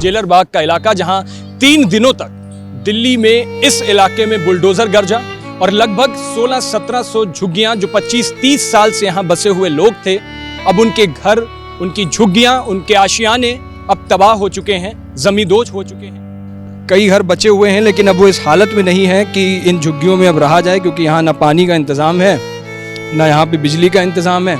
Jailer बाग का इलाका, जहां 3 दिनों तक दिल्ली में इस इलाके में बुलडोजर गरजा और लगभग 1600-1700 झुग्गियां जो 25-30 साल से यहां बसे हुए लोग थे, अब उनके घर, उनकी झुग्गियां, उनके आशियाने अब तबाह हो चुके हैं, जमींदोज हो चुके हैं। कई घर बचे हुए हैं लेकिन अब वो इस हालत में नहीं है कि इन झुग्गियों में अब रहा जाए, क्योंकि यहाँ ना पानी का इंतजाम है, ना यहाँ पे बिजली का इंतजाम है।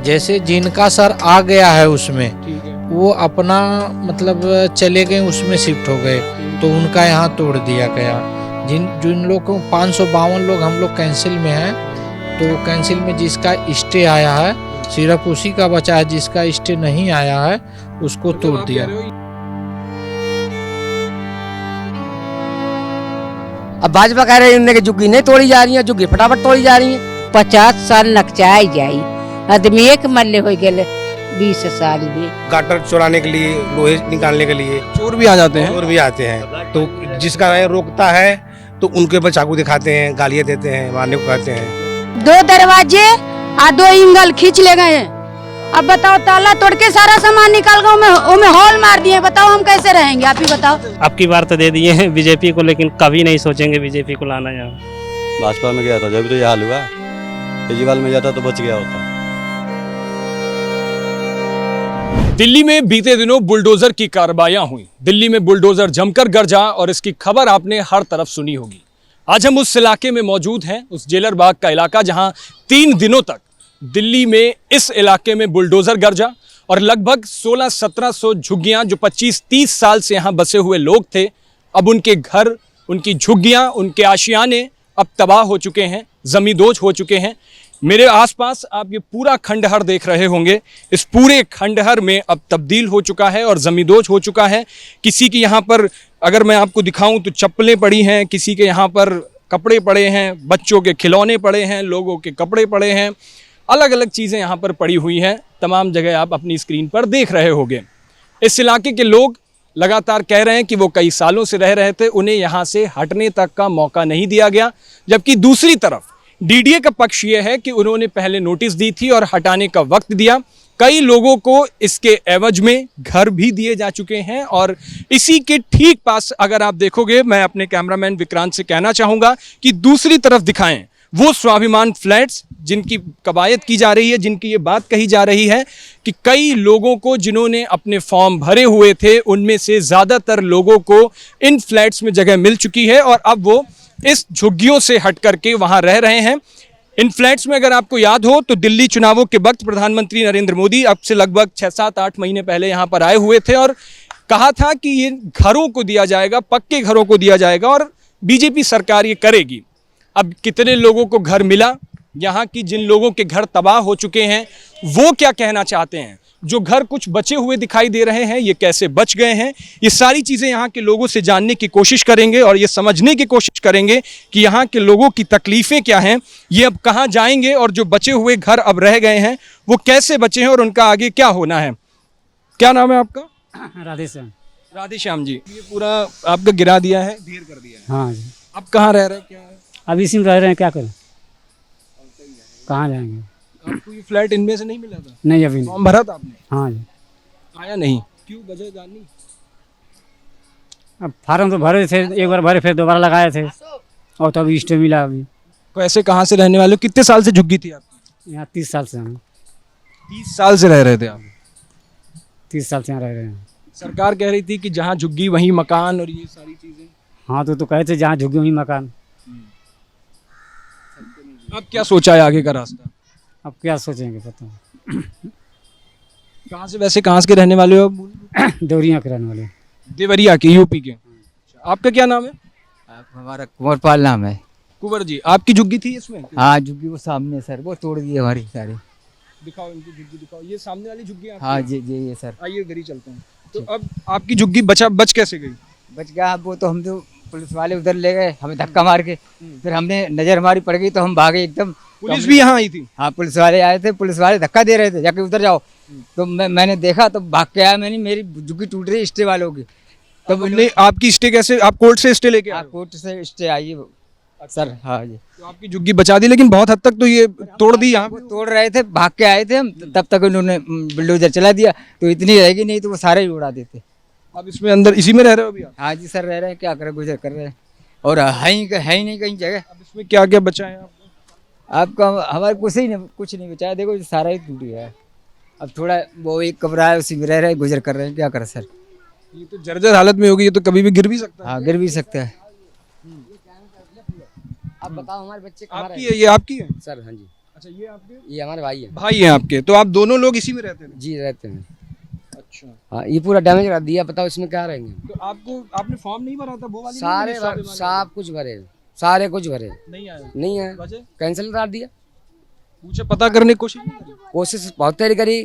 जैसे जिनका सर आ गया है उसमें, वो अपना मतलब चले गए, उसमें शिफ्ट हो गए, तो उनका यहाँ तोड़ दिया गया। जिन लोग को 552 लोग हम लोग कैंसिल में हैं, तो कैंसिल में जिसका स्टे आया है सिर्फ उसी का बचा है, जिसका स्टे नहीं आया है उसको तोड़ दिया। अब भाजपा कह रही है कि झुग्गी नहीं तोड़ी जा रही है, झुग्गी फटाफट तोड़ी जा रही है। 50 साल नकचाई जाई, आदमी एक मरले हो गए 20 साल में। गाटर चुराने के लिए, लोहे निकालने के लिए चोर भी आ जाते हैं। चोर भी आते हैं, तो जिसका रोकता है तो उनके ऊपर चाकू दिखाते हैं, गालियां देते हैं, मारने को कहते हैं। 2 दरवाजे और 2 एंगल खींच ले गए हैं। अब बताओ, ताला तोड़ के सारा सामान निकाल गए, उनमें हॉल मार दिए। बताओ हम कैसे रहेंगे, आप ही बताओ। अब की बार तो दे दिए हैं बीजेपी को, लेकिन कभी नहीं सोचेंगे बीजेपी को लाना यहाँ। भाजपा में गया था जब तो यह हाल हुआ, केजरीवाल में जाता तो बच गया होता। दिल्ली में बीते दिनों बुलडोजर की कार्रवाइयां हुई। दिल्ली में बुलडोजर जमकर गरजा और इसकी खबर आपने हर तरफ सुनी होगी। आज हम उस इलाके में मौजूद हैं, उस जेलर बाग का इलाका, जहां 3 दिनों तक दिल्ली में इस इलाके में बुलडोजर गरजा और लगभग 1600-1700 झुग्गियां जो 25-30 साल से यहां बसे हुए लोग थे, अब उनके घर, उनकी झुग्गियां, उनके आशियाने अब तबाह हो चुके हैं, जमींदोज हो चुके हैं। मेरे आसपास आप ये पूरा खंडहर देख रहे होंगे। इस पूरे खंडहर में अब तब्दील हो चुका है और जमींदोज हो चुका है। किसी की यहाँ पर अगर मैं आपको दिखाऊं तो चप्पलें पड़ी हैं, किसी के यहाँ पर कपड़े पड़े हैं, बच्चों के खिलौने पड़े हैं, लोगों के कपड़े पड़े हैं, अलग अलग चीज़ें यहाँ पर पड़ी हुई हैं। तमाम जगह आप अपनी स्क्रीन पर देख रहे होंगे। इस इलाके के लोग लगातार कह रहे हैं कि वो कई सालों से रह रहे थे, उन्हें यहाँ से हटने तक का मौका नहीं दिया गया। जबकि दूसरी तरफ डीडीए का पक्ष ये है कि उन्होंने पहले नोटिस दी थी और हटाने का वक्त दिया। कई लोगों को इसके एवज में घर भी दिए जा चुके हैं और इसी के ठीक पास अगर आप देखोगे, मैं अपने कैमरामैन विक्रांत से कहना चाहूँगा कि दूसरी तरफ दिखाएं वो स्वाभिमान फ्लैट्स जिनकी कवायद की जा रही है, जिनकी ये बात कही जा रही है कि कई लोगों को जिन्होंने अपने फॉर्म भरे हुए थे, उनमें से ज़्यादातर लोगों को इन फ्लैट्स में जगह मिल चुकी है और अब वो इस झुग्गियों से हट करके वहाँ रह रहे हैं। इन फ्लैट्स में अगर आपको याद हो तो दिल्ली चुनावों के वक्त प्रधानमंत्री नरेंद्र मोदी अब से लगभग 6-7-8 महीने पहले यहाँ पर आए हुए थे और कहा था कि ये घरों को दिया जाएगा, पक्के घरों को दिया जाएगा और बीजेपी सरकार ये करेगी। अब कितने लोगों को घर मिला, यहाँ की जिन लोगों के घर तबाह हो चुके हैं वो क्या कहना चाहते हैं, जो घर कुछ बचे हुए दिखाई दे रहे हैं ये कैसे बच गए हैं, ये सारी चीज़ें यहाँ के लोगों से जानने की कोशिश करेंगे और ये समझने की कोशिश करेंगे कि यहाँ के लोगों की तकलीफ़ें क्या हैं, ये अब कहाँ जाएंगे और जो बचे हुए घर अब रह गए हैं वो कैसे बचे हैं और उनका आगे क्या होना है। क्या नाम है आपका? राधेश्याम। राधेश्याम जी, ये पूरा आपका गिरा दिया है, ढेर कर दिया है। हाँ जी। अब कहाँ रह रहे हैं, क्या है? अब इसी में रह रहे हैं, क्या करें, कहाँ जाएंगे? आपको ये फ्लैट इनमें से नहीं मिला था? नहीं, अभी फॉर्म भरा था आपने? हाँ जी। आया नहीं, क्यों, वजह जाननी? अब फार्म तो भरे थे, एक बार भरे फिर दोबारा लगाए थे और तो अभी स्टे मिला। अभी वैसे कहाँ से रहने वाले हो, कितने साल से झुग्गी थी आपकी? यहाँ 30 साल से हम 30 साल से रह रहे थे आप? 30 साल से यहाँ रह रहे हैं। सरकार कह रही थी कि जहाँ झुग्गी वहीं मकान और ये सारी चीजें। हाँ तो कहे थे जहाँ झुग्गी वहीं मकान। अब क्या सोचा है आगे का रास्ता? अब क्या सोचेंगे पता नहीं। कहाँ से, वैसे कहाँ के रहने वाले हो? देवरिया के रहने वाले। देवरिया के, यूपी के। आपका क्या नाम है? हमारा कुंवरपाल नाम है। कुंवर जी, आपकी झुग्गी थी इसमें? हाँ, झुग्गी वो सामने सर, वो तोड़ दिए हमारी सारी। दिखाओ इनकी झुग्गी, दिखाओ। ये सामने वाली झुग्गी आपकी? हाँ जी जी, ये सर। आइए इधर ही चलते हैं। तो अब आपकी झुग्गी बच कैसे गई? बच गया वो तो, हम तो पुलिस वाले उधर ले गए हमें धक्का मार के, फिर हमने नजर हमारी पड़ गई तो हम भागे एकदम। पुलिस भी यहाँ आई थी? हाँ, पुलिस वाले आए थे, पुलिस वाले धक्का दे रहे थे जाके उधर जाओ, तो मैंने देखा तो भाग के आया। मैंने, मेरी झुग्गी टूट रही स्टे वालों की। तो आपकी स्टे कैसे, आप कोर्ट से स्टे लेके आए हो? कोर्ट से स्टे आई है। सर हाँ जी। तो आपकी झुग्गी बचा दी, लेकिन बहुत हद तक तो ये तोड़ दी यहाँ वो पे। तोड़ रहे थे, भाग के आए थे हम, तब तक उन्होंने बुलडोजर चला दिया, तो इतनी रहेगी नहीं तो वो सारे ही उड़ा देते। अब इसमें अंदर इसी में रह रहे हो अभी आप? हाँ जी सर, रह रहे हैं, क्या करें, गुजर कर रहे हैं, और है ही नहीं कहीं जगह। अब इसमें क्या क्या बचा है आपको? आपका हमारे कुछ नहीं बचा है, देखो सारा ही टूट गया है। अब थोड़ा वो एक कमरा है, उसी में रह रहे हैं, गुजर कर रहे हैं, क्या करें सर। ये तो जर्जर हालत में होगी, ये तो कभी भी गिर भी सकता है। हाँ, गिर भी सकता है। अब बताओ हमारे बच्चे कहाँ आपकी है ये? आपकी है? सर हाँ जी, अच्छा, ये आपके ये हमारे भाई है। भाई हैं आपके? तो आप दोनों लोग इसी में रहते थे? जी रहते हैं। अच्छा, हाँ, ये पूरा डैमेज कर दिया, बताओ इसमें क्या रहेंगे। तो आपने फॉर्म नहीं भरा था वो वाली? सारे सब कुछ भरे, सारे कुछ भरे, नहीं आया? नहीं है, वजह कैंसिल कर दिया। पूछे, पता करने की कोशिश नहीं करी? कोशिश बहुत तेरी करी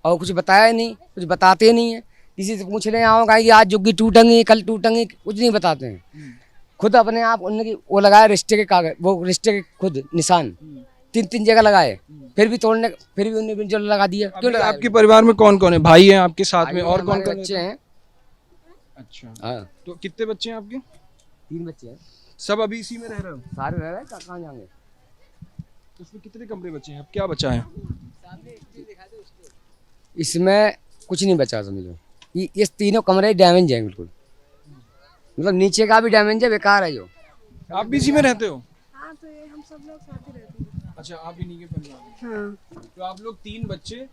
और कुछ बताया नहीं, कुछ बताते नहीं है। किसी से पूछने आओ कि आज जुग्गी टूटेंगी, कल टूटेंगी, कुछ नहीं बताते हैं। खुद अपने आप उनकी वो लगाए रिश्ते के कागज, वो रिश्ते के खुद निशान 3 जगह लगाए, फिर भी तोड़ने, फिर भी उन्हें जो लगा दिया। क्यों लगाया? आपके परिवार में कौन कौन है? भाई हैं आपके साथ में, और कौन कौन बच्चे हैं? अच्छा, हाँ, तो कितने बच्चे हैं आपके? 3 बच्चे हैं, सब अभी इसी में रह रहे हो? सारे रह रहे हैं, कहाँ जाएंगे। इसमें कितने कमरे बचे हैं? अब क्या बचा है? इसमें कुछ नहीं बचा, समझ लो। ये तीनों कमरे डैमेज हैं बिल्कुल, मतलब नीचे का भी डैमेज है, बेकार है जो। आप भी इसी में रहते हो? हाँ, तो ये हम सब लोग साथ ही रहते हैं। अच्छा, आप इन्हीं के परिवार में? हाँ, तो आप लोग 3 बच्चे,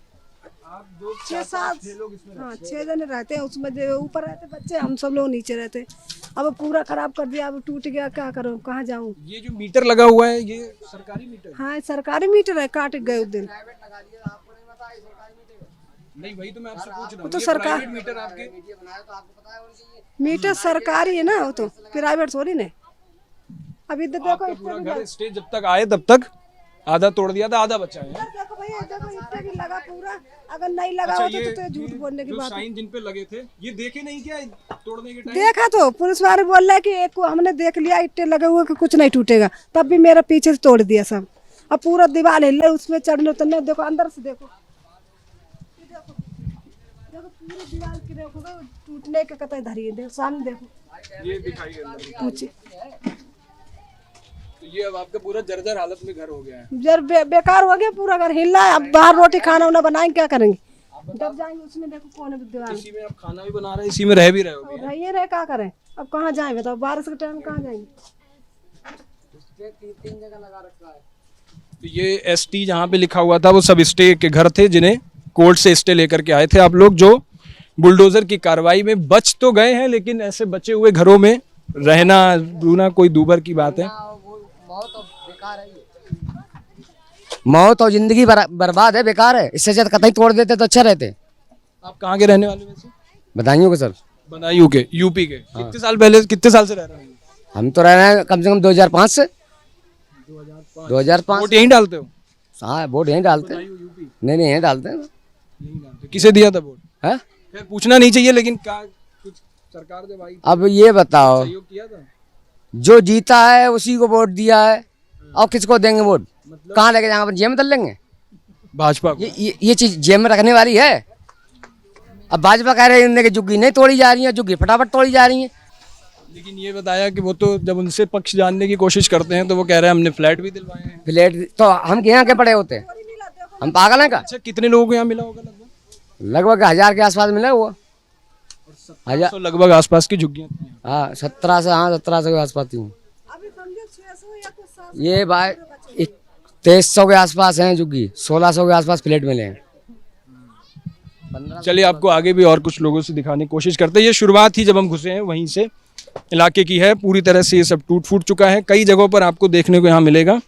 आप 2 6 7 लोग इसमें हाँ 6 जने रहते हैं, उसमें जो ऊपर रहते बच्चे, हम सब लोग नीचे रहते हैं। अब पूरा खराब कर दिया, अब टूट गया, क्या करूँ, कहाँ जाऊँ। ये जो मीटर लगा हुआ है, ये सरकारी मीटर है? हाँ, सरकारी मीटर है, काट गए उस दिन। नहीं, वही तो मैं आपसे पूछ रहा हूँ। तो ये सरकार- प्राइवेट मीटर आपके? मीटर सरकारी है ना, वो तो प्राइवेट थोड़ी ना। अभी तो देखो आपका इससे पूरा भी घर स्टे जब तक आए तब तक आधा तोड़ दिया था, आधा बचा है। देखो भैया, देखो इससे भी लगा पूरा, अगर नहीं लगा अच्छा, होता ये तो झूठ बोलने की जो बात है। साइन जिन पे लगे थे, ये देखे नहीं क्या तोड़ने के टाइम? देखा तो पुलिस वाले बोल रहे हैं कि एक को हमने देख लिया, इट्टे लगे हुए कि कुछ नहीं टूटेगा, तब भी मेरा पीछे से तोड़ दिया सब। अब पूरा दीवार हिल, उसमें चढ़ने उतरने, देखो अंदर से देखो, ये देखो पूरी दीवार की देखो, टूटने के कतई धरी है, देखो सामने देखो, ये दिखाई अंदर। पूछे। तो ये अब आपका पूरा जर्जर हालत में घर हो गया है। जर बेकार हो गया, पूरा घर हिल रहा है। अब बाहर रोटी खाना उना बनाएंगे, क्या करेंगे, जब जाएंगे उसमें देखो कौन है दीवार, इसी में आप खाना भी बना रहे हैं, इसी में रह भी रहे हो? और रहिए रहे, क्या करें, अब कहाँ जाए बताओ, बारिश के टाइम कहाँ जाएंगे। तो ये एसटी जहाँ पे लिखा हुआ था, वो सब स्टे के घर थे, जिन्हें कोर्ट से स्टे लेकर के आए थे आप लोग, जो बुलडोजर की कार्रवाई में बच तो गए हैं, लेकिन ऐसे बचे हुए घरों में रहना रूना कोई दूभर की बात है। मौत और जिंदगी बर्बाद है, बेकार है। इससे ज्यादा कतई तोड़ देते तो अच्छा रहते। आप कहाँ के रहने वाले वैसे? बधाइयों को सर, बदायूं के, यूपी के। कितने साल पहले, कितने साल से रह रहे हैं? हम तो रह रहे हैं कम से कम 2005 से। 2005। वोट यहीं डालते हो? हाँ, वोट यहीं डालते हैं। यूपी नहीं यहीं डालते हैं। यहीं डालते हो। किसे दिया था वोट? हैं? खैर पूछना नहीं चाहिए, लेकिन क्या कुछ सरकार ने भाई अब ये बताओ, सहयोग किया था? जो जीता है उसी को वोट दिया है, और किसको देंगे वोट? कहाँ लेके जाएंगे, जेब में डाल लेंगे? भाजपा को। ये चीज जेब में रखने वाली है? अब भाजपा कह रहे हैं कि जुग्गी नहीं तोड़ी जा रही है, जुग्गी फटाफट तोड़ी जा रही है। लेकिन ये बताया कि वो तो जब उनसे पक्ष जानने की कोशिश करते हैं तो वो कह रहे हैं हमने फ्लैट भी दिलवाए हैं। फ्लैट तो हम यहाँ के पड़े होते हैं, हम पागल हैं का? अच्छा, कितने लोगों को यहाँ मिला होगा? लगभग लगभग 1000 के आसपास मिला हुआ। 1000, तो लगभग आसपास की झुग्गियां थी यहाँ। हाँ 1700 के आसपास थी। अभी समझो 600 या कुछ 700 ये भाई 2300 के आसपास हैं जुग्गी, 1600 के आसपास फ्लैट मिले हैं। चलिए, आपको आगे भी और कुछ लोगों से दिखाने की कोशिश करते हैं। ये शुरुआत ही जब हम घुसे हैं वहीं से इलाके की है। पूरी तरह से ये सब टूट फूट चुका है। कई जगहों पर आपको देखने को यहाँ मिलेगा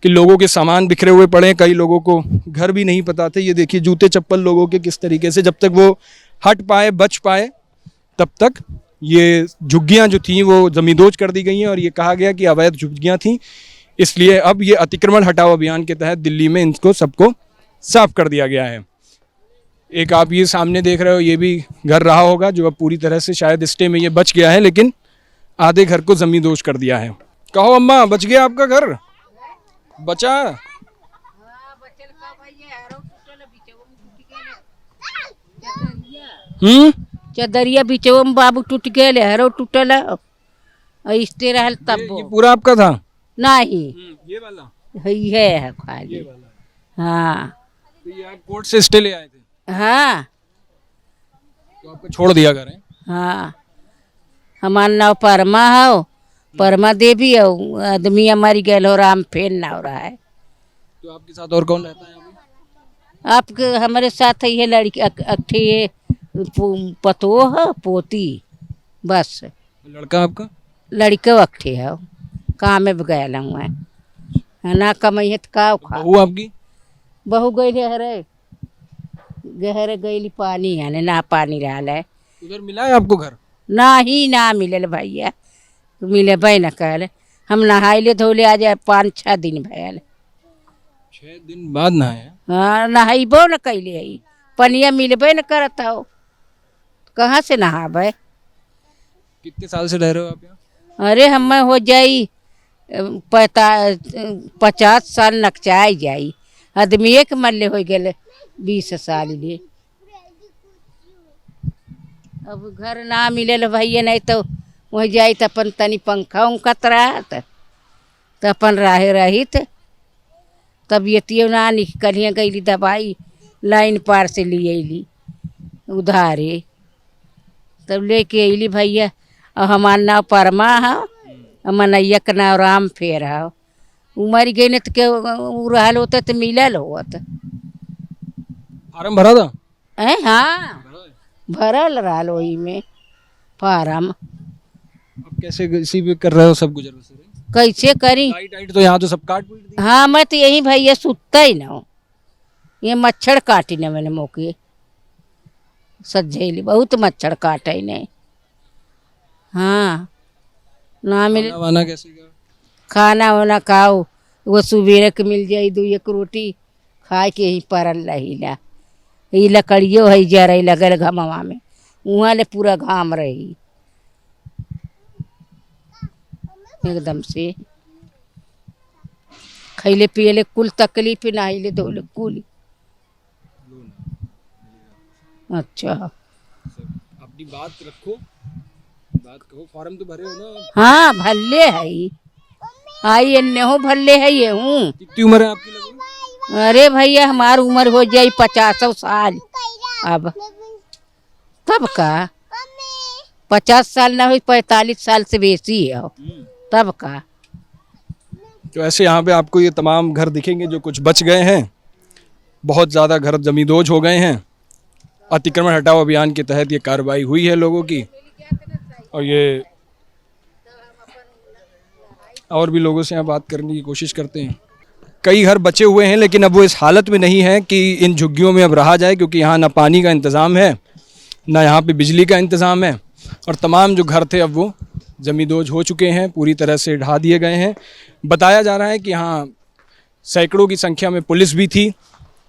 कि लोगों के सामान बिखरे हुए पड़े हैं। कई लोगों को घर भी नहीं पता थे। ये देखिए जूते चप्पल लोगों के किस तरीके से, जब तक वो हट पाए, बच पाए, तब तक ये झुग्गियाँ जो थीं वो जमींदोज कर दी गई हैं। और ये कहा गया कि अवैध झुग्गियाँ थीं, इसलिए अब ये अतिक्रमण हटाओ अभियान के तहत दिल्ली में इनको सबको साफ कर दिया गया है। एक आप ये सामने देख रहे हो, ये भी घर रहा होगा जो अब पूरी तरह से शायद स्टे में ये बच गया है, लेकिन आधे घर को जमींदोज कर दिया है। कहो अम्मा, बच गया आपका घर? बचा? चदरिया बिचवा में बाबू टूट गए, हरो टूटल है। और स्टे रहल तब ये पूरा आपका था? नहीं ये वाला? है खाली। हाँ तो ये आप कोर्ट से स्टे ले आए थे हाँ तो आपको छोड़ दिया घर है? हाँ। हमार नाव परमा हो, परमा देवी हो, आदमी हमारी गैल हो राम फेन ना हो रहा है। तो आपके साथ और कौन रहता है अभी? आपके हमारे साथ ये लड़की अट्ठी पतोह पोती बस। लड़का आपका? लड़के अट्ठी है काम में गया हूँ मैं ना कमाई तो का खा। बहू आपकी? बहू गई रे गहरे गईली पानी है ना पानी रहा है। उधर मिला है आपको घर? ना ही ना मिलल भैया, मिले भाई न कहल। हम नहाइले धोले आज 5-6 दिन भयल। 6 दिन बाद नहाए? हाँ नहाइबो न कैले है, पनिया मिलबे न करत हो, कहाँ से नहाबे। कितने साल से रह रहे हो आप यहाँ? अरे हम हो जाई 50 साल नकचाई जाई। आदमी एक मल्ले हो गए 20 साल ले। अब घर ना मिले भैया नहीं तो वही जाई तो अपन तनी पंखा उंखत रहत तो अपन राहे रहित। तबियतियों ना निकलिए गई दवाई लाइन पार से ले अली उधारे, तब लेके अली भैया। और हमार नाव परमा हो, मनैया का नाव राम फेर हो। उमर गई न तो के रहल होते तो मिलल होत। फार्म भरा था? हाँ भरल रहल वही में फार्म। अब कैसे इसी पे कर रहे हो सब गुजर बसर? कैसे करी? लाइट आइट तो यहाँ तो सब काट पीट दी। हाँ मैं तो यही भैया सुतता ही ना हूँ, ये मच्छर काटी न मैंने मौके सज्जैली बहुत मच्छर काटा ही नहीं। हाँ ना मिले खाना वाना कैसे कर? खाना वाना खाओ वो सुबेरे के मिल जाई 2-1 रोटी खाए के ही परल रहीला। ये लकड़ियों है जरई लगल घमवा में, वहाँ ले पूरा घाम रही एकदम से। खैले पियले कुल तकलीफ नहाइले धोले कुल। अच्छा अपनी बात रखो, बात कहो। फार्म तो भरे हो ना? हाँ भल्ले है आई एने हो भल्ले है ये हूँ। कितनी उम्र है आपकी लगभग? अरे भैया हमार उम्र हो जाई 50 साल अब। तब का 50 साल ना हो 45 साल से बेसी है तब का। तो ऐसे यहाँ पे आपको ये तमाम घर दिखेंगे जो कुछ बच गए हैं। बहुत ज़्यादा घर जमींदोज हो गए हैं। अतिक्रमण हटाओ अभियान के तहत ये कार्रवाई हुई है लोगों की, और ये और भी लोगों से यहाँ बात करने की कोशिश करते हैं। कई घर बचे हुए हैं लेकिन अब वो इस हालत में नहीं है कि इन झुग्गियों में अब रहा जाए, क्योंकि यहाँ ना पानी का इंतज़ाम है ना यहाँ पे बिजली का इंतज़ाम है, और तमाम जो घर थे अब वो जमींदोज हो चुके हैं, पूरी तरह से ढा दिए गए हैं। बताया जा रहा है कि यहाँ सैकड़ों की संख्या में पुलिस भी थी,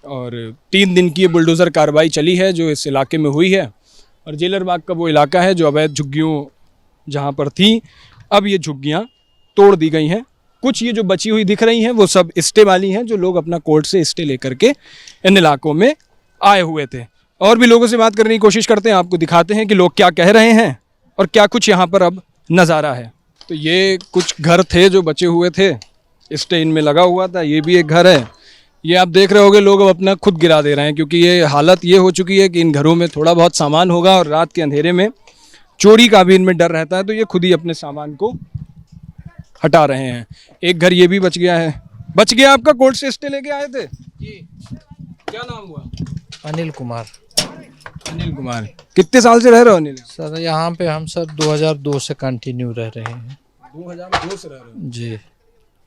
और 3 दिन की ये बुलडोज़र कार्रवाई चली है जो इस इलाके में हुई है। और जेलर बाग का वो इलाका है जो अवैध झुग्गियों जहाँ पर थी, अब ये झुग्गियाँ तोड़ दी गई हैं। कुछ ये जो बची हुई दिख रही हैं वो सब स्टे वाली हैं, जो लोग अपना कोर्ट से स्टे लेकर के इन इलाकों में आए हुए थे। और भी लोगों से बात करने की कोशिश करते हैं, आपको दिखाते हैं कि लोग क्या कह रहे हैं और क्या कुछ यहाँ पर अब नज़ारा है। तो ये कुछ घर थे जो बचे हुए थे, स्टे इनमें लगा हुआ था। ये भी एक घर है, ये आप देख रहे होगे लोग अब अपना खुद गिरा दे रहे हैं, क्योंकि ये हालत ये हो चुकी है कि इन घरों में थोड़ा बहुत सामान होगा और रात के अंधेरे में चोरी का भी इनमें डर रहता है, तो ये खुद ही अपने सामान को हटा रहे हैं। एक घर ये भी बच गया है। बच गया आपका? कोर्ट से स्टे लेके आए थे जी? क्या नाम हुआ? अनिल कुमार। अनिल कुमार। कितने साल से रह रहे हो अनिल? सर यहाँ पे हम सर 2002 से कंटिन्यू रह रहे हैं। 2002 से रह रहे हो? जी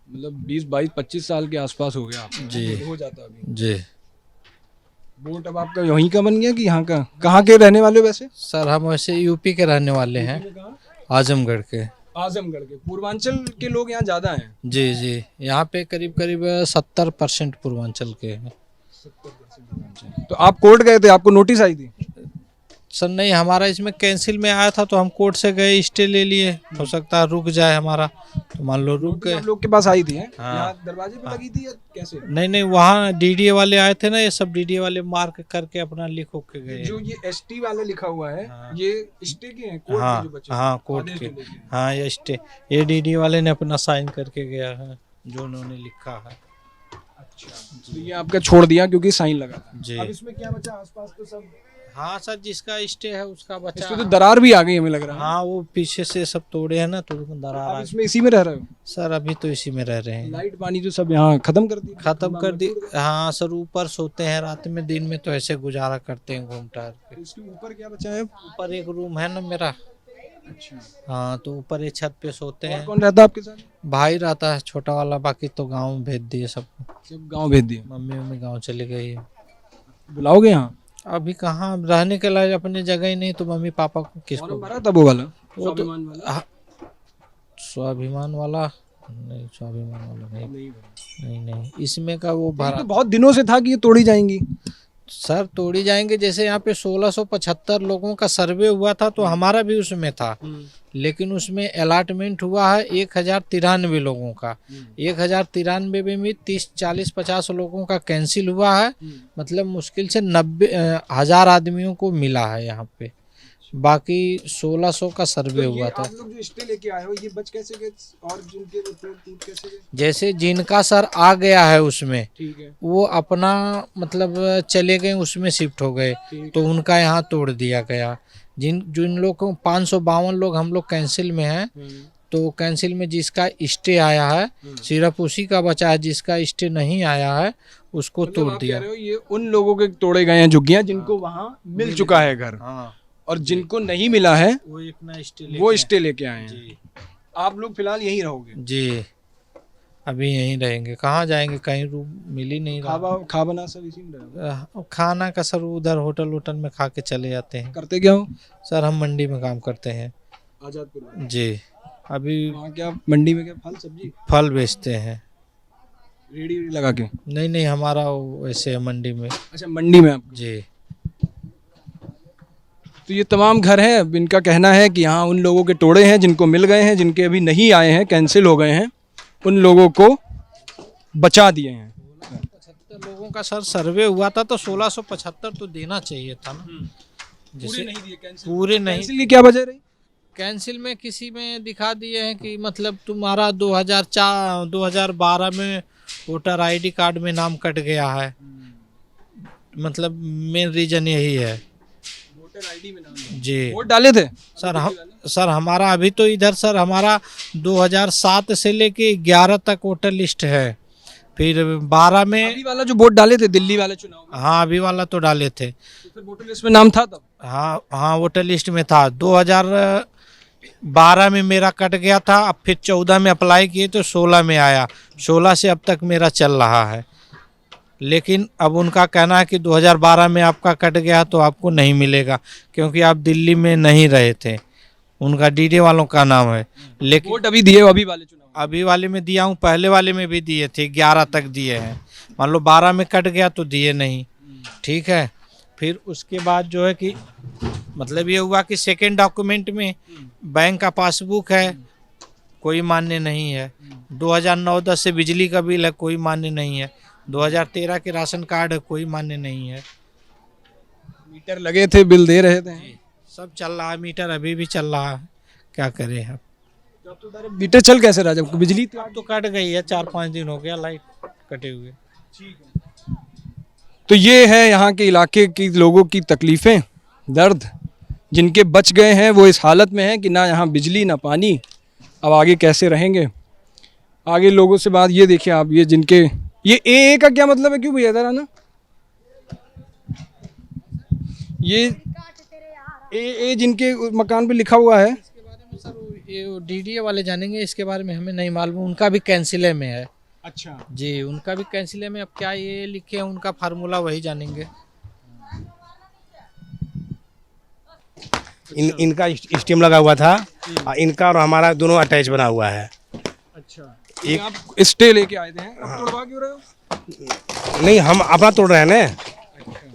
मतलब 20-22-25 साल के आसपास हो गया आपको? जी हो जाता अभी। जी। वोट अब आपका यहीं का बन गया कि यहाँ का? कहाँ के रहने वाले हो वैसे? सर हम वैसे यूपी के रहने वाले हैं, आजमगढ़ के। आजमगढ़ के। पूर्वांचल के लोग यहाँ ज़्यादा हैं? जी जी, यहाँ पे करीब करीब 70% पूर्वांचल के हैं। तो आप कोर्ट गए थे, आपको नोटिस आई थी? सर नहीं, हमारा इसमें कैंसिल में आया था तो हम कोर्ट से गए, स्टे ले लिए, हो सकता है रुक जाए हमारा, तो मान लो रुक गए। आप लोग के पास आई थी हैं? हाँ। यहाँ दरवाजे पे लगी थी या कैसे? नहीं, वहाँ डीडीए वाले आए थे ना, ये सब डीडीए वाले मार्क करके अपना लिख के गए। जो ये एसटी वाले लिखा हुआ है, हाँ। ये स्टे के हैं, कोर्ट हाँ के जो बच्चे हाँ, हैं, कोर्ट आदेश के, को लेके। हाँ ये स्टे, ये डीडीए वाले ने अपना साइन करके गया है जो उन्होंने लिखा है। अच्छा, तो ये आपका छोड़ दिया क्योंकि साइन लगा था। जी। अब इसमें क्या बचा? आसपास तो सब, हाँ सर, जिसका स्टे है उसका बचा। इसमें तो दरार भी आ गई हमें लग रहा है। हाँ, वो पीछे से सब तोड़े हैं ना, तो दरार आप आ इसमें इसी में रह रहे हो? सर अभी तो इसी में रह रहे हैं। लाइट पानी तो सब यहाँ खत्म कर दी? खत्म कर दी। हाँ सर, ऊपर सोते हैं रात में, दिन में तो ऐसे गुजारा करते हैं घूम टहल के। इसके ऊपर क्या बचा है? ऊपर एक रूम है ना मेरा। अच्छा, हाँ, तो ऊपर एक छत पे सोते और हैं। कौन रहता है आपके साथ? भाई रहता है छोटा वाला, बाकी तो गाँव में भेज दिए सबको। सब गाँव भेज दिए? मम्मी गाँव चली गई है। बुलाओगे यहाँ? अभी कहाँ रहने के लिए अपनी जगह ही नहीं, तो मम्मी पापा को किसको? फॉर्म भरा था वो वाला? वो तो स्वाभिमान वाला? स्वाभिमान वाला नहीं, स्वाभिमान वाला नहीं, नहीं इसमें का वो ये भरा। तो बहुत दिनों से था कि ये तोड़ी जाएंगी। सर तोड़ी जाएंगे, जैसे यहाँ पे 1675 लोगों का सर्वे हुआ था, तो हमारा भी उसमें था, लेकिन उसमें अलॉटमेंट हुआ है 1093 लोगों का। 1093 में भी 30, 40, 50 लोगों का कैंसिल हुआ है, मतलब मुश्किल से 90,000 आदमियों को मिला है यहाँ पे, बाकी 1600 का सर्वे तो हुआ ये था। आप लोग जो स्टे लेके आए हो, ये बच कैसे गए और जिनके टूट कैसे गए? जैसे जिनका सर आ गया है उसमें, ठीक है, वो अपना मतलब चले गए, उसमें शिफ्ट हो गए, तो उनका यहाँ तोड़ दिया गया। जिन लोग को 552 लोग हम लोग कैंसिल में हैं, तो कैंसिल में जिसका स्टे आया है सिर्फ उसी का बचा है, जिसका स्टे नहीं आया है उसको मतलब तोड़ आप दिया। कह रहे हो ये उन लोगों के तोड़े गए हैं झुग्गियां जिनको वहाँ मिल चुका है घर, हाँ, और जिनको नहीं मिला है वो अपना वो स्टे लेके आए हैं। जी आप लोग फिलहाल यहीं रहोगे? जी, अभी यहीं रहेंगे, कहाँ जाएंगे, कहीं रूम मिल ही नहीं रहा। खाना सब इसी में रहोगे? खाना का सर उधर होटल में खा के चले जाते हैं। करते क्या हो? सर हम मंडी में काम करते हैं। आजादपुर में? जी, अभी वहाँ क्या मंडी में क्या फल सब्जी फल बेचते हैं। रेडी लगा के? नहीं, हमारा वैसे है मंडी में। अच्छा, मंडी में आप? जी। तो ये तमाम घर हैं, इनका कहना है कि यहाँ उन लोगों के तोड़े हैं जिनको मिल गए हैं, जिनके अभी नहीं आए हैं, कैंसिल हो गए हैं, उन लोगों को बचा दिए हैं। 75 लोगों का सर सर्वे हुआ था, तो 1675 तो देना चाहिए था ना। जैसे पूरे नहीं, कैंसिल की क्या वजह रही? कैंसिल में किसी में दिखा दिए हैं कि मतलब तुम्हारा 2012 में वोटर आईडी कार्ड में नाम कट गया है, मतलब मेन रीजन यही है। वोटर आईडी में नाम? जी। वोट डाले थे सर हमारा अभी तो इधर सर हमारा 2007 से लेके 11 तक वोटर लिस्ट है, फिर 12 में अभी वाला जो वोट डाले थे दिल्ली वाले चुनाव में, हाँ अभी वाला तो डाले थे। तो फिर वोटर लिस्ट में नाम था तब? हाँ वोटर लिस्ट में था। 2012 में मेरा कट गया था, अब फिर 14 में अप्लाई किए तो 16 में आया, 16 से अब तक मेरा चल रहा है। लेकिन अब उनका कहना है कि 2012 में आपका कट गया तो आपको नहीं मिलेगा, क्योंकि आप दिल्ली में नहीं रहे थे, उनका डीडे वालों का नाम है। लेकिन वोट अभी दिए हो? अभी वाले चुनाव? अभी वाले में दिया हूँ, पहले वाले में भी दिए थे, 11 तक दिए हैं। मान लो 12 में कट गया तो दिए नहीं, ठीक है। फिर उसके बाद जो है कि मतलब ये हुआ कि सेकेंड डॉक्यूमेंट में बैंक का पासबुक है, कोई मान्य नहीं है। 2009-10 से बिजली का बिल है, कोई मान्य नहीं है। 2013 के राशन कार्ड है, कोई मान्य नहीं है। मीटर लगे थे, बिल दे रहे थे, सब चल रहा है, मीटर अभी भी चल रहा है, क्या करें अब। मीटर चल कैसे रहा जब बिजली थी? अब तो कट गई है, 4-5 दिन हो गया लाइट कटे हुए। तो ये है यहाँ के इलाके की लोगों की तकलीफ़ें, दर्द, जिनके बच गए हैं वो इस हालत में हैं कि ना यहाँ बिजली ना पानी। अब आगे कैसे रहेंगे? आगे लोगों से बात, ये देखिए आप, ये जिनके ये ए का क्या मतलब है? क्यों भैया इधर आना? ये जिनके मकान पे लिखा हुआ है, इसके बारे में सर ये डीडीए वाले जानेंगे, इसके बारे में हमें नहीं मालूम। उनका भी कैंसिले में है। अच्छा जी, उनका भी कैंसिले में। अब क्या ये लिखे हैं, उनका फार्मूला वही जानेंगे। इनका स्टीम लगा हुआ था, इनका और हमारा दोनों अटैच बना हुआ है। अच्छा, एक आप स्टे लेके आए थे, अब तोड़वा क्यों रहे हो? नहीं, हम अपना तोड़ रहे हैं ना,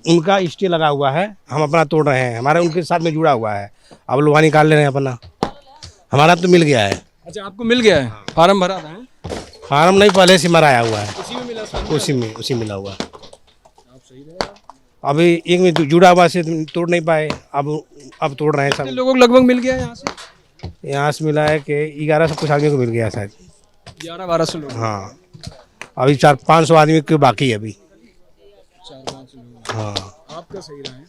उनका स्टे लगा हुआ है, हम अपना तोड़ रहे हैं, हमारा उनके साथ में जुड़ा हुआ है। अब लोहा निकाल ले रहे हैं अपना, हमारा तो मिल गया है। अच्छा, आपको मिल गया है, फार्म भरा था? है? फार्म नहीं, पहले से मराया हुआ है, उसी में मिला सर? उसी मिला हुआ है। अभी एक में जुड़ा हुआ से तोड़ नहीं पाए, अब तोड़ रहे हैं सब। लोगों को लगभग मिल गया है यहाँ से? यहाँ से मिला है कि 1100 कुछ आदमी को मिल गया शायद, 1100-1200 लोग। हाँ। अभी 400-500 आदमी के बाकी है अभी। 400-500 लोग। हाँ, आपका सही रहा है?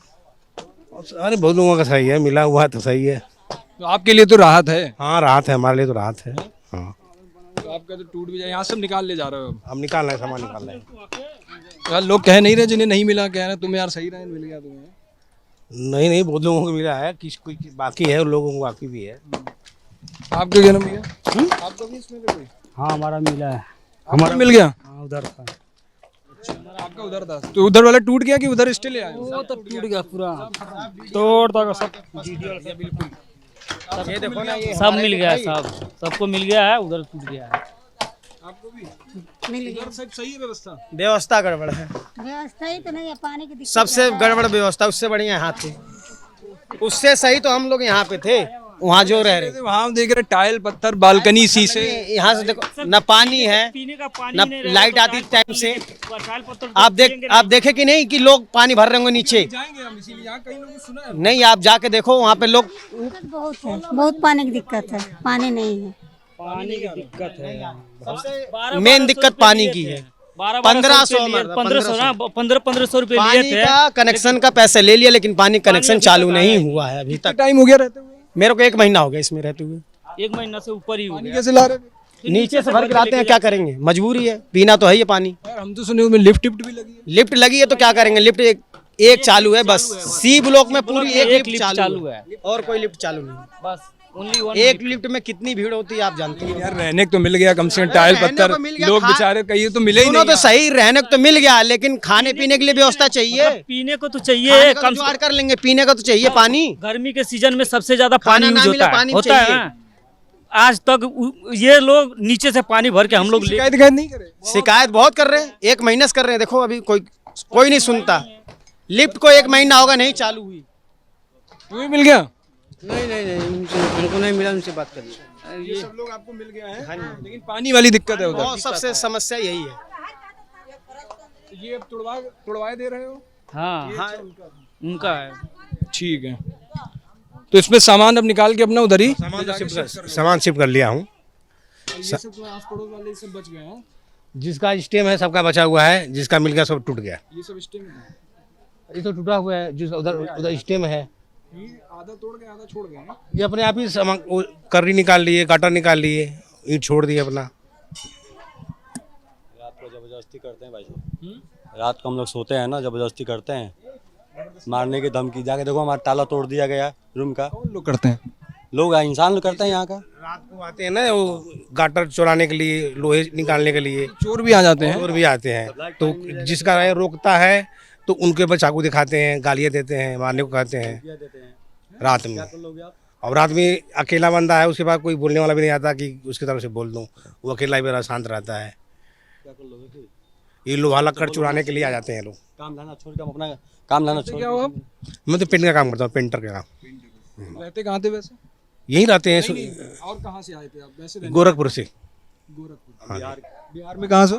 अरे बहुत लोगों का सही है, मिला हुआ है तो सही है। तो आपके लिए तो राहत है? हाँ, राहत है, हमारे लिए तो राहत है। हाँ, तो आपका तो टूट भी जाए, यहाँ सब निकाल ले जा रहे हो? हम निकाल रहे हैं, सामान निकाल रहे हैं। यार लोग कह नहीं रहे, जिन्हें नहीं मिला कह रहे तुम्हें यार सही रहा, मिल गया तुम्हें? नहीं, बहुत लोगों को मिला है, किस कोई बाकी है, उन लोगों को बाकी भी है। आपको क्या मिल गया? आपको भी इसमें कोई? हाँ हमारा मिला है। हमारा मिल गया? हाँ उधर था। आपका उधर था, तो उधर वाला टूट गया कि उधर स्टे ले आए? वो तो टूट गया पूरा, तोड़ तक सब ये देखो ना, ये सब मिल गया, सबको मिल गया है, उधर टूट गया है। आपको भी इधर सब सही है व्यवस्था? व्यवस्था गड़बड़ है, व्यवस्था ही तो नहीं है, पानी की सबसे गड़बड़ व्यवस्था, उससे बढ़िया यहाँ थे, उससे सही तो हम लोग यहाँ पे थे, वहाँ जो रह रहे। वहाँ देख रहे टाइल पत्थर बालकनी शीशे, यहाँ से देखो न पानी है, पीने का पानी न लाइट आती टाइम से। आप देखे कि नहीं कि लोग पानी भर रहे होंगे नीचे? जाएंगे हम, इसीलिए यहाँ कई लोगों ने सुना है। नहीं, आप जाके देखो वहाँ पे लोग, बहुत है, बहुत पानी की दिक्कत है, पानी नहीं है। पानी की दिक्कत है, मेन दिक्कत पानी की है। 1500 रुपए लिए पानी थे। का कनेक्शन का पैसे ले लिया, लेकिन पानी कनेक्शन चालू नहीं हुआ है अभी तक। टाइम हो गया रहते हुए? मेरे को 1 महीना हो गया इसमें रहते हुए। 1 महीना से ऊपर ही हो पानी गया। कैसे ला रहे थे? नीचे से भर के लाते हैं, क्या करेंगे, मजबूरी है, पीना तो है ये पानी। यार हम तो सुने उसमें लिफ्ट भी लगी है। लिफ्ट लगी है तो क्या करेंगे, लिफ्ट एक चालू है बस, सी ब्लॉक में पूरी एक लिफ्ट चालू है, और कोई लिफ्ट चालू नहीं। बस ओनली वन। एक लिफ्ट में कितनी भीड़ होती है आप जानते हैं। यार रहने को तो मिल गया कम से कम, टाइल रहने पत्थर, को मिल गया, लोग खा- बेचारे कहीं तो मिले ही सुनो नहीं। तो सही, रहने को तो मिल गया, लेकिन खाने पीने के लिए व्यवस्था चाहिए। पीने को तो खाने चाहिए, का कम जुगाड़ कर लेंगे, पीने का तो चाहिए पानी। गर्मी के सीजन में सबसे ज्यादा खाना पानी ना यूज मिले, होता है, पानी होता है चाहिए। ना? आज तक ये लोग नीचे से पानी भर के हम लोग ले। शिकायत नहीं करे? शिकायत बहुत कर रहे हैं, 1 महीने से कर रहे हैं, देखो अभी कोई नहीं सुनता। लिफ्ट को 1 महीना होगा नहीं चालू हुई। तुम्हें मिल गया? नहीं, उनको नहीं मिला, उनसे बात कर ये सब लोग आपको मिल गया है, लेकिन पानी वाली दिक्कत है उधर। बहुत सबसे समस्या यही है। ये अब तुड़वाए दे रहे हो? हाँ उनका है। ठीक है, तो इसमें सामान अब निकाल के अपना उधर ही सामान शिफ्ट कर लिया हूँ। ये सब तो आस पड़ोस वाले सब बच गए हैं। जिसका स्टेम है सबका बचा हुआ है, जिसका मिल गया सब टूट गया। ये सब स्टे में है। ये तो टूटा हुआ है, जिस उधर स्टेम है, ये आधा तोड़ गए आधा छोड़ गए हैं। ये अपने आप ही कर्री निकाल लिए, गाटर निकाल लिए, ईंट छोड़ दिए अपना। रात को जबरदस्ती करते हैं भाई साहब, रात को हम लोग सोते हैं ना, जबरदस्ती करते हैं, मारने की धमकी। जाके देखो हमारा ताला तोड़ दिया गया रूम का। कौन लोग करते हैं? लोग इंसान लोग करते हैं यहाँ का। रात को आते हैं ना वो गाटर चुराने के लिए, लोहे निकालने के लिए, चोर भी आ जाते हैं। और भी आते हैं। तो जिसका रोकता है तो उनके ऊपर चाकू दिखाते हैं, गालियाँ देते हैं, मारने को कहते हैं रात में। और रात में अकेला बंदा है, उसके बाद कोई बोलने वाला भी नहीं आता कि उसकी तरफ से बोल दूं, वो अकेला ही मेरा शांत रहता है। ये लोहा लक्कड़ चुराने के लिए आ जाते हैं लोग। काम लाना छोड़ के हम अपना काम लाना छोड़ क्या हो आप? मैं तो पेंट का काम करता हूँ, पेंटर का काम। रहते कहाँ थे वैसे? यहीं रहते हैं, और कहाँ से आए थे आप वैसे? गोरखपुर से। गोरखपुर। बिहार में कहाँ से?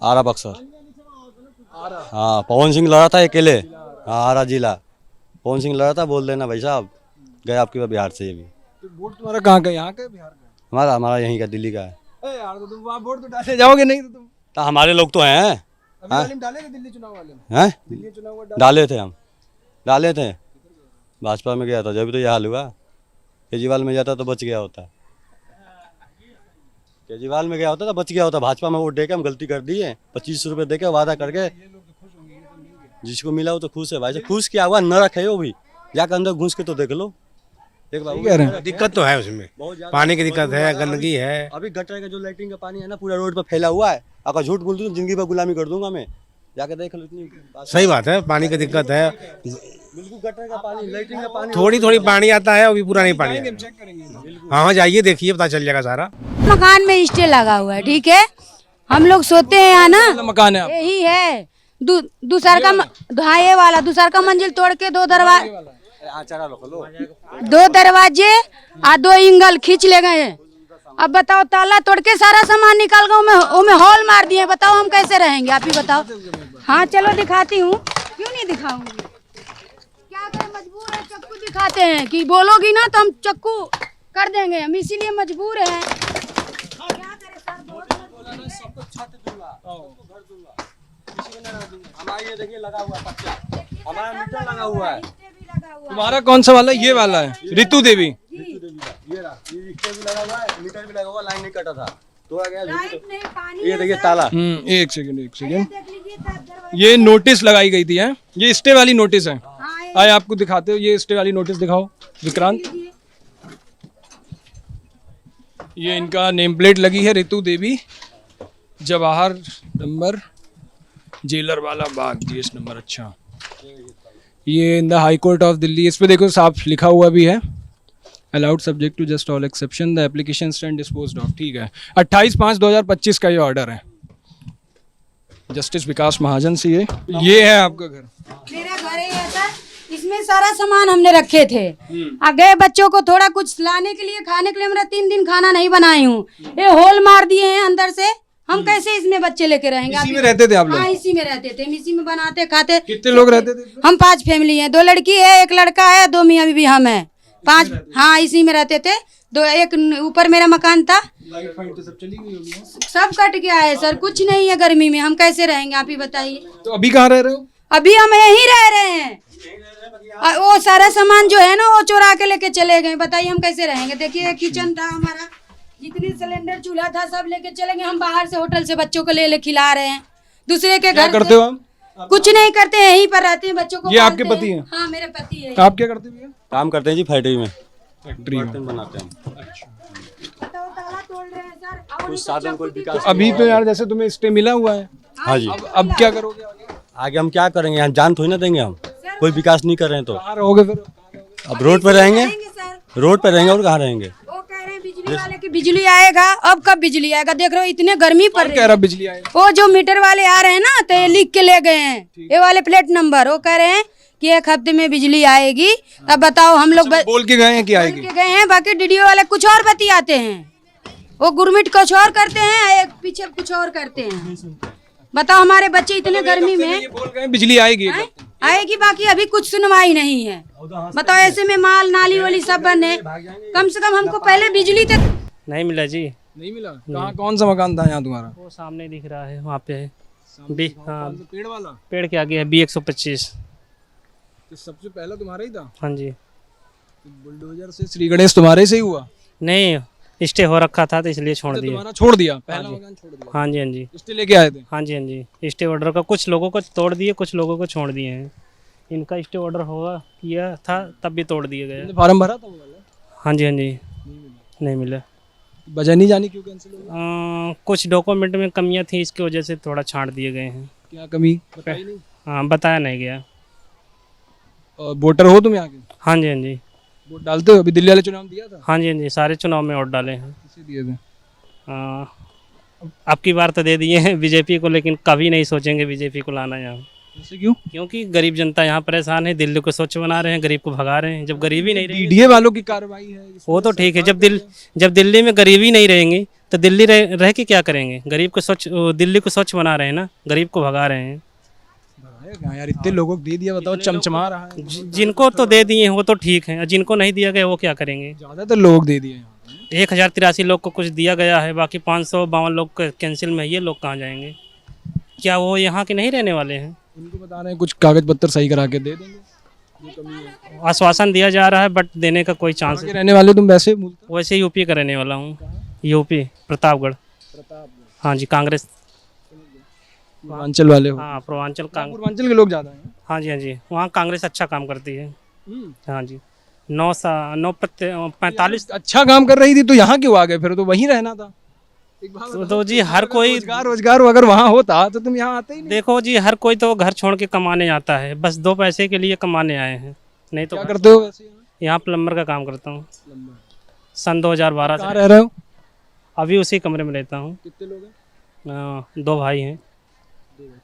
आरा बक्सर। हाँ, पवन सिंह लड़ा था अकेले। हाँ, आरा जिला पवन सिंह लड़ा था। बोल देना भाई साहब, गए आपके पास बिहार से। ये भी तो वोट तुम्हारा कहाँ का? यहाँ का बिहार का? हमारा यहीं का, दिल्ली का है। यार तो तुम वहाँ वोट तो डालने जाओगे नहीं? तो तुम तो हमारे लोग तो हैं। अभी वाले में डालेंगे, दिल्ली चुनाव वाले में? हैं? दिल्ली चुनाव वाले डाले थे हम, डाले थे। भाजपा में गया था जब तो ये हाल हुआ। केजरीवाल में जाता तो बच गया होता, केजरीवाल में गया होता तो बच गया होता। भाजपा में वोट देके हम गलती कर दी है। 25 रुपये देके वादा करके, जिसको मिला वो तो खुश है भाई साहब। खुश क्या हुआ, नरक है वो भी, जाकर अंदर घुस के तो देख लो एक बार। कह रहे हैं। दिक्कत तो है उसमें, पानी की दिक्कत है, गंदगी है। अभी गटर का जो लैट्रिन का पानी है ना, पूरा रोड पर फैला हुआ है। अगर झूठ बोल दूँ तो जिंदगी पर गुलामी कर दूंगा मैं। जाके देख लो, इतनी सही बात है, पानी की दिक्कत है। बिल्कुल गटर का पानी, लैट्रिन का पानी। थोड़ी पानी आता है, अभी पूरा नहीं पानी है। चेक करेंगे। हाँ, जाइए देखिए, पता चल जाएगा सारा। मकान में स्टे लगा हुआ है, ठीक है। हम लोग सोते हैं यहाँ ना, मकान है आप? यही है। दूसर का हाँ ये वाला दूसर का मंजिल तोड़ के दो दरवाजे और 2 एंगल खींच ले गए हैं। अब बताओ ताला तोड़ के सारा सामान निकाल गए, उमें हॉल मार दिए। बताओ हम कैसे रहेंगे, आप ही बताओ। हाँ चलो दिखाती हूँ, क्यों नहीं दिखाऊंगी, क्या करें मजबूर है। चक्कू दिखाते हैं कि बोलोगी ना तो हम चक्कू कर देंगे, हम इसीलिए मजबूर हैं। क्या करें सर, हमारा ये देखिए लगा हुआ कच्चा, हमारा मीटर लगा हुआ है। तुम्हारा कौन सा वाला? ये वाला है ऋतु देवी। ये रहा, ये स्टेज भी लगा हुआ है, मीटर भी लगा हुआ, लाइन नहीं कटा था, तोड़ा गया। पानी ये देखिए ताला। एक सेकंड, ये नोटिस लगाई गई थी है, ये स्टे वाली नोटिस है। आए आपको दिखाते हो, ये स्टे वाली नोटिस दिखाओ विक्रांत। ये इनका नेम प्लेट लगी है, ऋतु देवी, जवाहर नंबर, जेलर वाला बाग, जीएस नंबर। अच्छा, ये in the high court of Delhi, इस पे देखो साफ लिखा हुआ भी है, allowed subject to just all exception, the application stand disposed of. ठीक है, 28/5/2025 का ये ऑर्डर है जस्टिस विकास महाजन से। ये है आपका घर? मेरा घर है सर, इसमें सारा सामान हमने रखे थे। गए बच्चों को थोड़ा कुछ लाने के लिए, खाने के लिए, मेरा 3 दिन खाना नहीं बनाई हूँ। ये होल मार दिए हैं अंदर से, हम कैसे इसमें बच्चे लेके रहेंगे? इसी में रहते थे आप लोग? हाँ इसी में रहते थे, हम इसी में बनाते खाते। कितने लोग रहते थे? हम 5 फैमिली हैं, 2 लड़की है, 1 लड़का है, 2 मियाँ बीवी हम हैं, 5। हाँ इसी में रहते थे। 2 एक ऊपर मेरा मकान था। लाइट फाइट तो सब चली गई होगी? सब कट गया है सर, कुछ नहीं है गर्मी में, हम कैसे रहेंगे आप ही बताइए। तो अभी कहाँ रह रहे हो? अभी हम यहीं रह रहे हैं। वो सारा सामान जो है ना वो चुरा के लेके चले गए, बताइए हम कैसे रहेंगे। देखिए किचन था हमारा, जितने सिलेंडर चूल्हा था सब लेके चले गए। हम बाहर से होटल से बच्चों को ले खिला रहे हैं, दूसरे के घर करते हो आप? कुछ नहीं करते हैं, यहीं पर रहते हैं, बच्चों को ये आपके पालते पति हैं। हैं? हाँ मेरे पति है। आप क्या करते भैया? काम करते हैं जी फैक्ट्री में, फैक्ट्री में बर्तन बनाते हैं। बताओ, ताला तोड़ रहे हैं सर। अब कुछ उनको साधन कोई विकास। अभी तो यार जैसे तुम्हें स्टे मिला हुआ है, हाँ जी, अब क्या करोगे आगे? आगे हम क्या करेंगे, यहाँ जान थोड़ी ना देंगे हम, कोई विकास नहीं कर रहे हैं तो। कहाँ रहोगे फिर? अब रोड पे रहेंगे, सर रोड पे रहेंगे और कहाँ रहेंगे। वो कह रहे हैं बिजली वाले की बिजली आएगा, अब कब बिजली आएगा? देख रहे हो इतने गर्मी पड़ रही कह है। रहा बिजली आएगा? वो जो मीटर वाले आ रहे हैं ना, तो ये लिख के ले गए हैं, ये वाले प्लेट नंबर। वो कह रहे हैं कि 1 हफ्ते में बिजली आएगी। अब बताओ हम लोग बोल के गए हैं कि आएगी? के गए हैं, बाकी डीडीओ वाले कुछ और बतियाते हैं, वो गुरमिट कुछ और करते हैं, एक पीछे कुछ और करते हैं। बताओ हमारे बच्चे इतने गर्मी में ये बोल गए बिजली आएगी? आएगी, बाकी अभी कुछ सुनवाई नहीं है। बताओ ऐसे में माल नाली वाली सब बंद है। कम से कम हमको पहले बिजली तक नहीं मिला जी। नहीं मिला? कहाँ, कौन सा मकान था यहाँ तुम्हारा? वो सामने दिख रहा है, वहाँ पे है। हाँ, पेड़ वाला? पेड़ के आगे है B125। तो सबसे पहला तुम्हारा ही था? हाँ जी। बुलडोजर से श्री गणेश तुम्हारे से ही हुआ? नहीं, स्टे हो रखा था तो इसलिए छोड़ दिया। तुम्हारा छोड़ दिया? पहला मकान छोड़ दिया? हाँ जी, हाँ जी, स्टे लेके आए थे? हाँ जी, हाँ जी। स्टे ऑर्डर का कुछ लोगों को तोड़ दिए, कुछ लोगों को छोड़ दिए हैं। इनका स्टे ऑर्डर हुआ किया था तब भी तोड़ दिए गए। फॉर्म भरा था वो वाला? हाँ जी, हाँ जी, नहीं मिला। वजह नहीं जानी क्यों कैंसिल हो गया? कुछ डॉक्यूमेंट में कमियां थी, इसकी वजह से थोड़ा छांट दिए गए हैं। क्या कमी बताई नहीं? हाँ, बताया नहीं गया। और वोटर हो तुम यहाँ के? हाँ जी, हाँ जी, वोट डालते हो? अभी दिल्ली वाले चुनाव दिया था? हाँ जी, हाँ जी, सारे चुनाव में वोट डाले हैं। किसे दिए थे? अब की बार तो दे दिए हैं बीजेपी को, लेकिन कभी नहीं सोचेंगे बीजेपी को लाना यहाँ। ऐसे क्यों? क्योंकि गरीब जनता यहाँ परेशान है, दिल्ली को स्वच्छ बना रहे हैं, गरीब को भगा रहे हैं। जब गरीबी नहीं रहेगी, डीडीए वालों की कार्रवाई है वो तो ठीक है। जब दिल्ली में गरीबी नहीं रहेंगी तो दिल्ली रह के क्या करेंगे? गरीब को स्वच्छ, दिल्ली को स्वच्छ बना रहे हैं ना, गरीब को भगा रहे हैं। यार इतने लोगों को दे दिया, बताओ, चमचमा रहा है। जिनको तो दे दिए हैं वो तो ठीक है, जिनको नहीं दिया गया वो क्या करेंगे? ज्यादातर लोग दे दिए। 1083 लोग को कुछ दिया गया है, बाकी 552 लोग कैंसिल में। ये लोग कहाँ जाएंगे? क्या वो यहाँ के नहीं रहने वाले हैं? उनको बता रहे हैं कुछ कागज पत्तर सही करा के दे देंगे। आश्वासन दिया जा रहा है बट देने का कोई चांस के रहने वाले तुम वैसे मूलतः? वैसे यूपी का रहने वाला हूँ। यूपी प्रतापगढ़। हाँ जी, कांग्रेस। पूर्वांचल वाले हो? हाँ, पूर्वांचल पूर्वांचल के लोग ज्यादा हैं। हाँ जी, हाँ जी, वहाँ कांग्रेस अच्छा काम करती है। हाँ जी, 9:45। अच्छा काम कर रही थी तो यहाँ क्यों आ गए? फिर तो वहीं रहना था। तो जी हर कोई रोजगार अगर वहाँ होता तो तुम यहाँ आते ही नहीं। देखो जी, हर कोई तो घर छोड़ के कमाने आता है, बस 2 पैसे के लिए कमाने आए हैं। नहीं तो क्या करते हो वैसे? यहाँ प्लम्बर का काम करता हूँ। सन 2012 कहाँ से रह रहे हो? अभी उसी कमरे में रहता हूँ। कितने लोग हैं? 2 भाई हैं।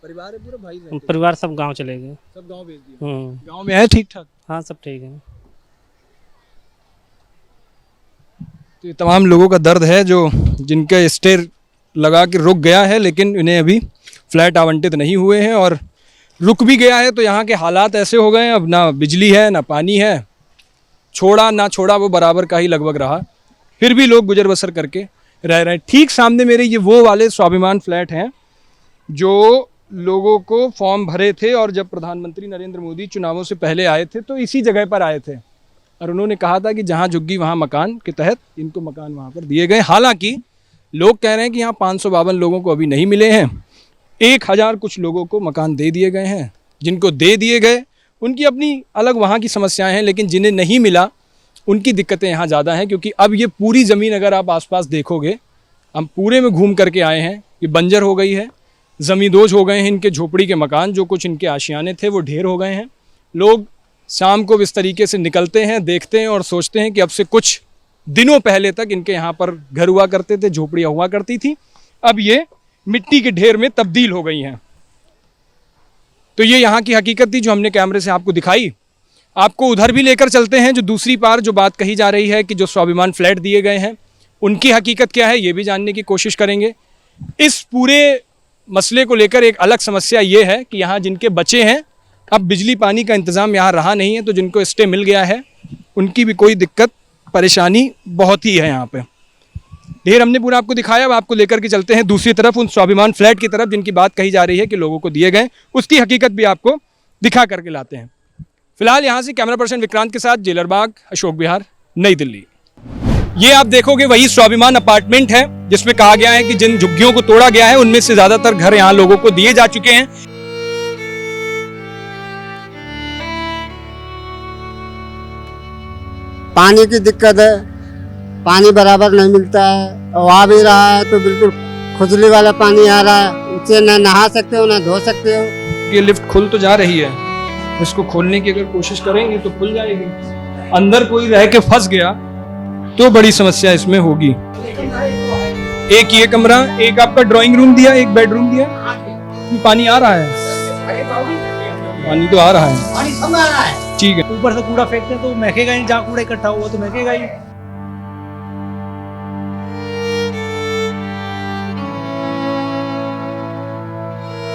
परिवार है पूरा, भाई रहते परिवार सब गांव चले गए। सब गांव भेज दिया। गांव में है ठीक ठाक? हाँ सब ठीक है। तो ये तमाम लोगों का दर्द है जो जिनका स्टे लगा के रुक गया है, लेकिन इन्हें अभी फ्लैट आवंटित नहीं हुए हैं, और रुक भी गया है तो यहाँ के हालात ऐसे हो गए हैं, अब ना बिजली है ना पानी है, छोड़ा ना छोड़ा वो बराबर का ही लगभग रहा, फिर भी लोग गुजर बसर करके रह रहे हैं। ठीक सामने मेरे ये वो वाले स्वाभिमान फ्लैट हैं जो लोगों को फॉर्म भरे थे, और जब प्रधानमंत्री नरेंद्र मोदी चुनावों से पहले आए थे तो इसी जगह पर आए थे, और उन्होंने कहा था कि जहाँ झुग्गी वहाँ मकान के तहत इनको मकान वहाँ पर दिए गए। हालांकि लोग कह रहे हैं कि यहाँ 552 लोगों को अभी नहीं मिले हैं, 1000 कुछ लोगों को मकान दे दिए गए हैं। जिनको दे दिए गए उनकी अपनी अलग वहाँ की समस्याएं हैं, लेकिन जिन्हें नहीं मिला उनकी दिक्कतें यहाँ ज़्यादा हैं, क्योंकि अब ये पूरी ज़मीन अगर आप आसपास देखोगे, हम पूरे में घूम करके आए हैं, ये बंजर हो गई है, ज़मींदोज हो गए हैं, इनके झोपड़ी के मकान जो कुछ इनके आशियाने थे वो ढेर हो गए हैं। लोग शाम को इस तरीके से निकलते हैं, देखते हैं और सोचते हैं कि अब से कुछ दिनों पहले तक इनके यहाँ पर घर हुआ करते थे, झोपड़ियाँ हुआ करती थी, अब ये मिट्टी के ढेर में तब्दील हो गई हैं। तो ये यहाँ की हकीकत थी जो हमने कैमरे से आपको दिखाई। आपको उधर भी लेकर चलते हैं, जो दूसरी पार जो बात कही जा रही है कि जो स्वाभिमान फ्लैट दिए गए हैं उनकी हकीकत क्या है, ये भी जानने की कोशिश करेंगे। इस पूरे मसले को लेकर एक अलग समस्या ये है कि यहाँ जिनके बच्चे हैं, अब बिजली पानी का इंतज़ाम यहाँ रहा नहीं है, तो जिनको स्टे मिल गया है उनकी भी कोई दिक्कत परेशानी बहुत ही है यहाँ पे। ढेर हमने पूरा आपको दिखाया, अब आपको लेकर के चलते हैं दूसरी तरफ, उन स्वाभिमान फ्लैट की तरफ जिनकी बात कही जा रही है कि लोगों को दिए गए, उसकी हकीकत भी आपको दिखा करके लाते हैं। फिलहाल यहाँ से कैमरा पर्सन विक्रांत के साथ जेलर बाग, अशोक विहार, नई दिल्ली। ये आप देखोगे वही स्वाभिमान अपार्टमेंट है जिसमें कहा गया है कि जिन झुग्गियों को तोड़ा गया है उनमें से ज्यादातर घर यहाँ लोगों को दिए जा चुके हैं। पानी की दिक्कत है, पानी बराबर नहीं मिलता है, और आ भी रहा है तो बिल्कुल खुजली वाला पानी आ रहा है, उससे ना नहा सकते हो ना धो सकते हो। ये लिफ्ट खुल तो जा रही है, इसको खोलने की अगर कोशिश करेंगे तो खुल जाएगी, अंदर कोई रह के फंस गया तो बड़ी समस्या इसमें होगी। एक ये कमरा, एक आपका ड्राइंग रूम दिया, एक बेडरूम दिया, पानी आ रहा है, पानी तो आ रहा है, ठीक है। ऊपर से कूड़ा फेंकते हैं तो महकेगा ही, जहाँ कूड़ा इकट्ठा हुआ तो महकेगा ही।